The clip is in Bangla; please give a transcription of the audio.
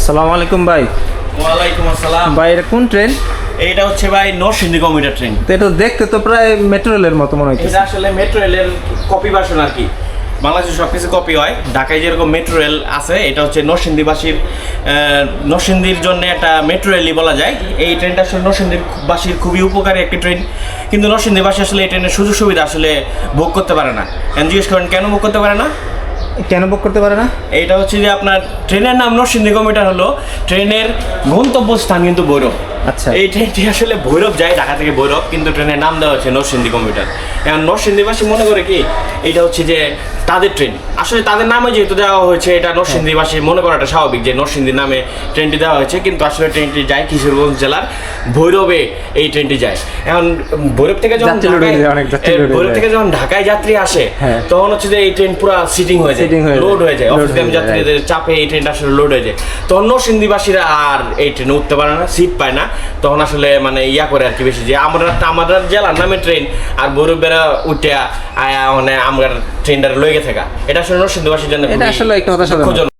আসসালামু আলাইকুম ভাই। ওয়ালাইকুম আসসালাম। ভাই এটা কোন ট্রেন? এইটা হচ্ছে ভাই নরসিংদী কমিউটার ট্রেন। তো এটা দেখতে তো প্রায় মেট্রো রেলের মতো মনে হচ্ছে। এটা আসলে মেট্রো রেলের কপি ভার্সন আর কি। বাংলাদেশে সব কিছু কপি হয়। ঢাকায় যেরকম মেট্রো রেল আছে, এটা হচ্ছে নরসিংদীর জন্য একটা মেট্রো রেলই বলা যায়। এই ট্রেনটা আসলে নরসিংদীবাসীর খুবই উপকারী একটি ট্রেন, কিন্তু নরসিংদীবাসী আসলে এই ট্রেনের সুযোগ সুবিধা আসলে ভোগ করতে পারে না। জিজ্ঞেস করেন কেন ভোগ করতে পারে না? কেন বুক করতে পারে না? এইটা হচ্ছে যে আপনার ট্রেনের নাম নরসিংদী কমিউটার হলো, ট্রেনের গন্তব্যস্থান কিন্তু ভৈরব। আচ্ছা। এই ট্রেনটি আসলে ভৈরব যায়, ঢাকা থেকে ভৈরব, কিন্তু ট্রেনের নাম দেওয়া হচ্ছে নরসিংদী কমিউটার। এখন নরসিংদীবাসী মনে করে কি এটা হচ্ছে যে তাদের ট্রেন, আসলে তাদের নামে যেহেতু দেওয়া হয়েছে, এটা নরসিংদীবাসী মনে করাটা স্বাভাবিক যে নরসিংদী নামে ট্রেনটি দেওয়া হয়েছে, কিন্তু আসলে ট্রেনটি যায় কিশোরগঞ্জ জেলার ভৈরবে। এই ট্রেনটি যায়। এখন ভৈরব থেকে যখন ঢাকায় যাত্রী আসে, তখন হচ্ছে যে এই ট্রেন পুরো সিটিং হয়ে যায়, লোড হয়ে যায়, অফিসগামী যাত্রীদের চাপে এই ট্রেনটা আসলে লোড হয়ে যায়। তখন নরসিংদীবাসীরা আর এই ট্রেনে উঠতে পারে না, সিট পায় না। তখন আসলে মানে ইয়া করে আর কি বেশি, যে আমরা জেলার নামে ট্রেন আর ভৈরবেরা উঠে মানে আমরা ট্রেনটা লয়ে থাকা। এটা আসলে নরসিংদীবাসীর জন্য এটা আসলে একটা হতাশাজনক।